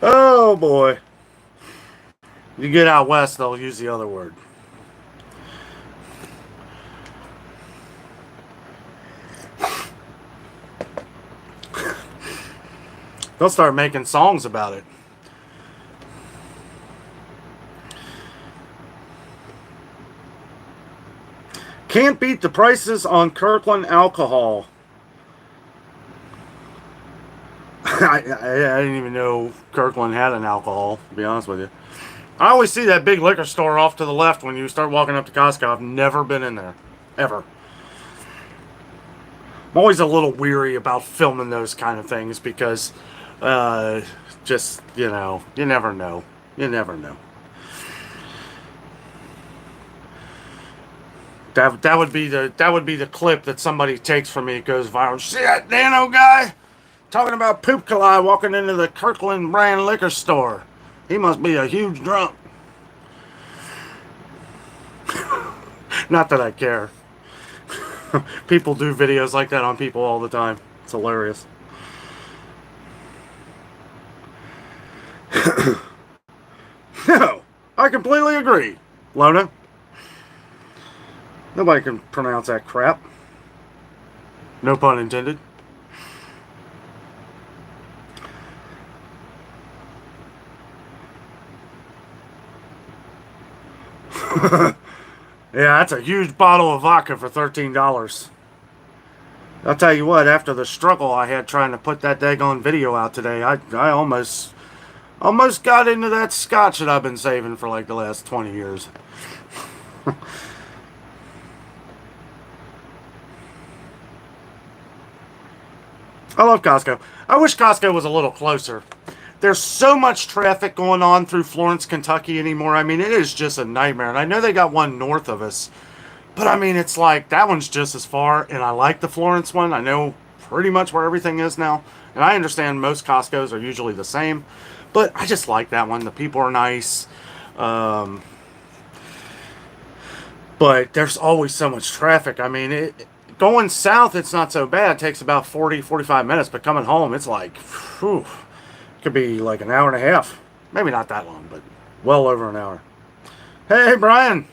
Oh boy. You get out west, they'll use the other word. They'll start making songs about it. Can't beat the prices on Kirkland alcohol. I didn't even know Kirkland had an alcohol, to be honest with you. I always see that big liquor store off to the left when you start walking up to Costco. I've never been in there. Ever. I'm always a little weary about filming those kind of things because just, you know, you never know. You never know. That would be the clip that somebody takes from me. It goes viral. See that Danno guy talking about poop coli walking into the Kirkland brand liquor store. He must be a huge drunk. Not that I care. People do videos like that on people all the time. It's hilarious. No, I completely agree, Lona. Nobody can pronounce that crap. No pun intended. Yeah, that's a huge bottle of vodka for $13. I'll tell you what, after the struggle I had trying to put that daggone video out today, I almost got into that scotch that I've been saving for like the last 20 years. I love Costco. I wish Costco was a little closer. There's so much traffic going on through Florence, Kentucky anymore. I mean, it is just a nightmare. And I know they got one north of us, But I mean, it's like that one's just as far, and I like the Florence one. I know pretty much where everything is now, and I understand most Costco's are usually the same, but I just like that one. The people are nice, um, but there's always so much traffic. I mean, going south, it's not so bad. It takes about 40, 45 minutes, but coming home, it's like, whew, it could be like an hour and a half. Maybe not that long, but well over an hour. Hey, Brian.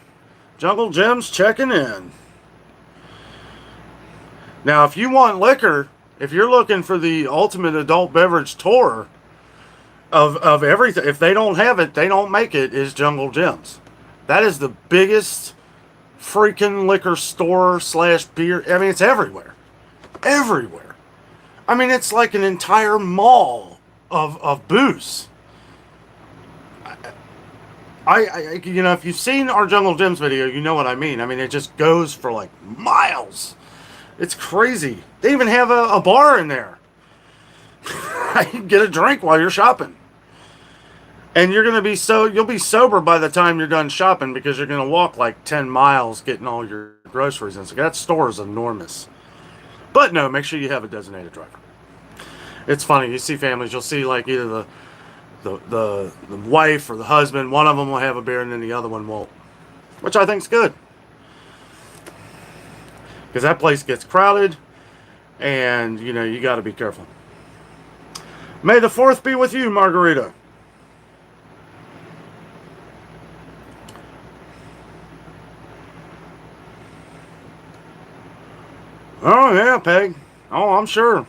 Jungle Jim's checking in. Now, if you want liquor, if you're looking for the ultimate adult beverage tour of everything, if they don't have it, they don't make it, is Jungle Jim's. That is the biggest freaking liquor store slash beer. I mean, it's everywhere. Everywhere. I mean, it's like an entire mall of booze. You know, if you've seen our Jungle Jim's video, you know what I mean. I mean, it just goes for like miles. It's crazy. They even have a bar in there. You can get a drink while you're shopping. And you're going to be you'll be sober by the time you're done shopping because you're going to walk like 10 miles getting all your groceries in. So that store is enormous. But no, make sure you have a designated driver. It's funny. You see families, you'll see like either the wife or the husband, one of them will have a beer and then the other one won't. Which I think's good. Because that place gets crowded and, you know, you got to be careful. May the 4th be with you, Margarita. Oh, yeah, Peg. Oh, I'm sure.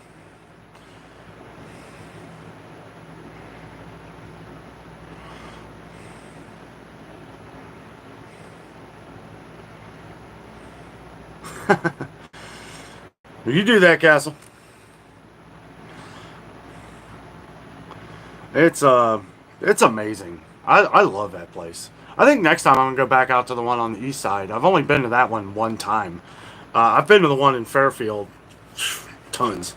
You do that, Castle. It's amazing. I love that place. I think next time I'm gonna go back out to the one on the east side. I've only been to that one time. I've been to the one in Fairfield, tons.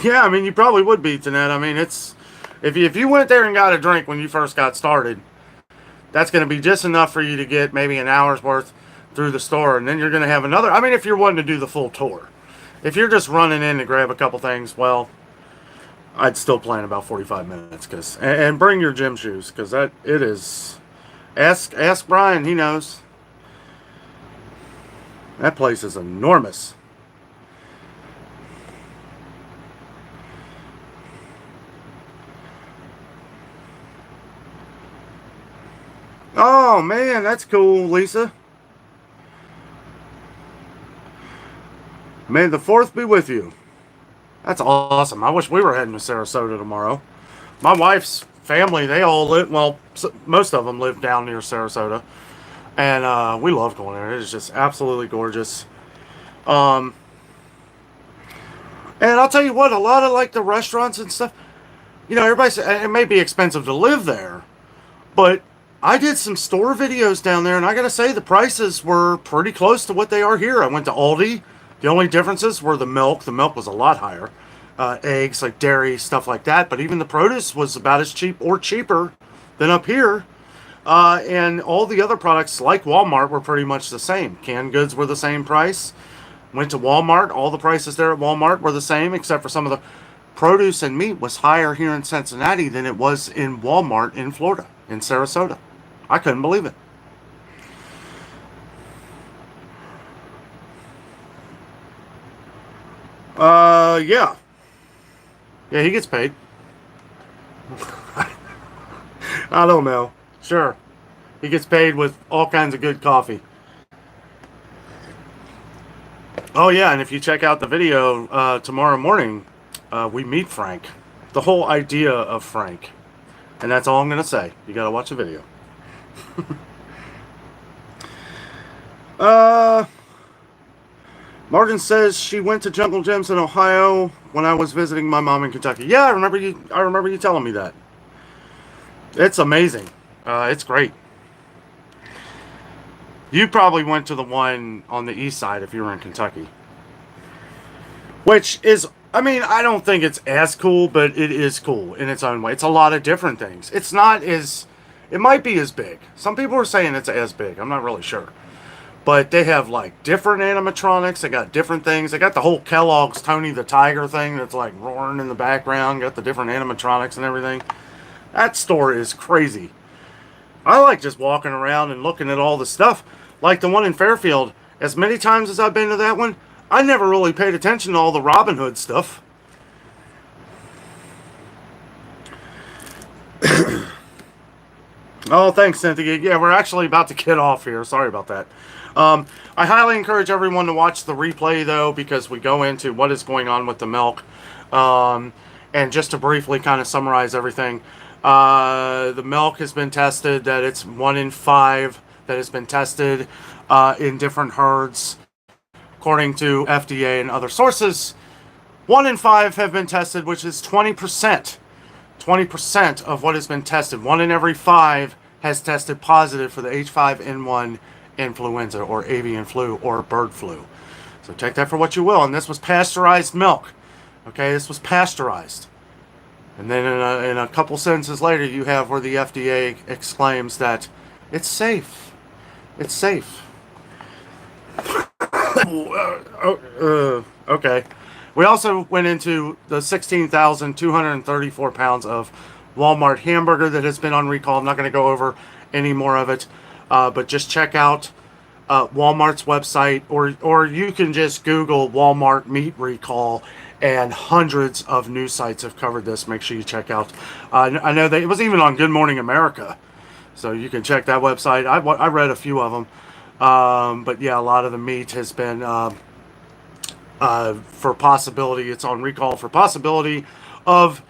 Yeah, I mean you probably would be, Tanette. I mean it's if you went there and got a drink when you first got started, that's going to be just enough for you to get maybe an hour's worth through the store, and then you're going to have another. I mean, if you're wanting to do the full tour, if you're just running in to grab a couple things, well, I'd still plan about 45 minutes, and bring your gym shoes, because that it is. Ask Brian, he knows. That place is enormous. Oh man, that's cool, Lisa. May the 4th be with you. That's awesome. I wish we were heading to Sarasota tomorrow. My wife's family, they all live, well, most of them live down near Sarasota. And we love going there. It is just absolutely gorgeous. And I'll tell you what, a lot of like the restaurants and stuff, you know, everybody says it may be expensive to live there, but I did some store videos down there, and I gotta say the prices were pretty close to what they are here. I went to Aldi. The only differences were the milk. The milk was a lot higher. Eggs, like dairy, stuff like that. But even the produce was about as cheap or cheaper than up here. And all the other products, like Walmart, were pretty much the same. Canned goods were the same price. Went to Walmart. All the prices there at Walmart were the same, except for some of the produce and meat was higher here in Cincinnati than it was in Walmart in Florida, in Sarasota. I couldn't believe it. Yeah. Yeah, he gets paid. I don't know. Sure. He gets paid with all kinds of good coffee. Oh, yeah, and if you check out the video tomorrow morning, we meet Frank. The whole idea of Frank. And that's all I'm going to say. You got to watch the video. Morgan says she went to Jungle Gyms in Ohio when I was visiting my mom in Kentucky. Yeah, I remember you telling me that. It's amazing. It's great. You probably went to the one on the east side if you were in Kentucky. Which is, I mean, I don't think it's as cool, but it is cool in its own way. It's a lot of different things. It's not as It might be as big. Some people are saying it's as big. I'm not really sure. But they have like different animatronics. They got different things. They got the whole Kellogg's Tony the Tiger thing that's like roaring in the background. Got the different animatronics and everything. That store is crazy. I like just walking around and looking at all the stuff. Like the one in Fairfield. As many times as I've been to that one, I never really paid attention to all the Robin Hood stuff. Oh, thanks, Cynthia. Yeah, we're actually about to get off here. Sorry about that. I highly encourage everyone to watch the replay, though, because we go into what is going on with the milk. And just to briefly kind of summarize everything, the milk has been tested, that it's 1 in 5 that has been tested in different herds. According to FDA and other sources, 1 in 5 have been tested, which is 20%. 20% of what has been tested. 1 in every 5 has tested positive for the H5N1 influenza or avian flu or bird flu. So take that for what you will. And this was pasteurized milk. Okay, this was pasteurized. And then in a couple sentences later, you have where the FDA exclaims that it's safe. It's safe. Okay. We also went into the 16,234 pounds of Walmart hamburger that has been on recall. I'm not going to go over any more of it, but just check out Walmart's website, or you can just Google Walmart meat recall, and hundreds of news sites have covered this. Make sure you check out. I know that it was even on Good Morning America, so you can check that website. I read a few of them, but yeah, a lot of the meat has been for possibility. It's on recall for possibility of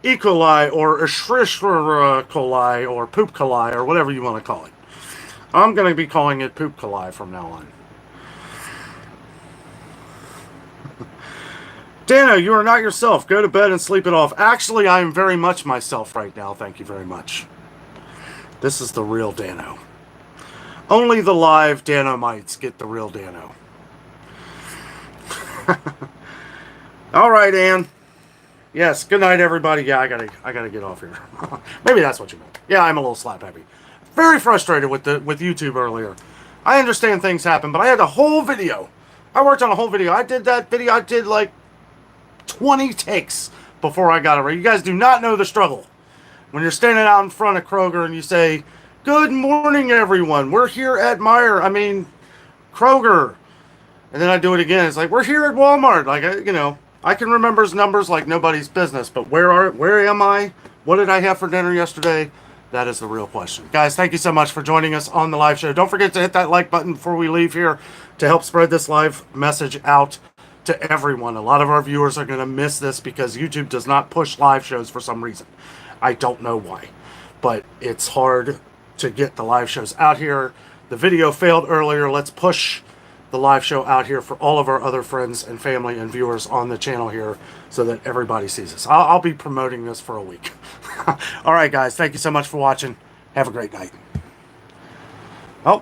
E. coli or Escherichia coli or poop coli or whatever you want to call it. I'm going to be calling it poop coli from now on. Danno, you are not yourself. Go to bed and sleep it off. Actually, I am very much myself right now. Thank you very much. This is the real Danno. Only the live Danno-mites get the real Danno. All right, Ann. Yes, good night, everybody. Yeah, I gotta get off here. Maybe that's what you meant. Yeah, I'm a little slap happy. Very frustrated with YouTube earlier. I understand things happen, but I had a whole video. I worked on a whole video. I did that video. I did like 20 takes before I got it right. You guys do not know the struggle. When you're standing out in front of Kroger and you say, "Good morning, everyone. We're here at Kroger." And then I do it again. It's like, we're here at Walmart. Like, I can remember his numbers like nobody's business. But where am I? What did I have for dinner yesterday? That is the real question. Guys, thank you so much for joining us on the live show. Don't forget to hit that like button before we leave here to help spread this live message out to everyone. A lot of our viewers are going to miss this because YouTube does not push live shows for some reason. I don't know why. But it's hard to get the live shows out here. The video failed earlier. Let's push the live show out here for all of our other friends and family and viewers on the channel here so that everybody sees us. I'll be promoting this for a week. All right, guys. Thank you so much for watching. Have a great night. Oh.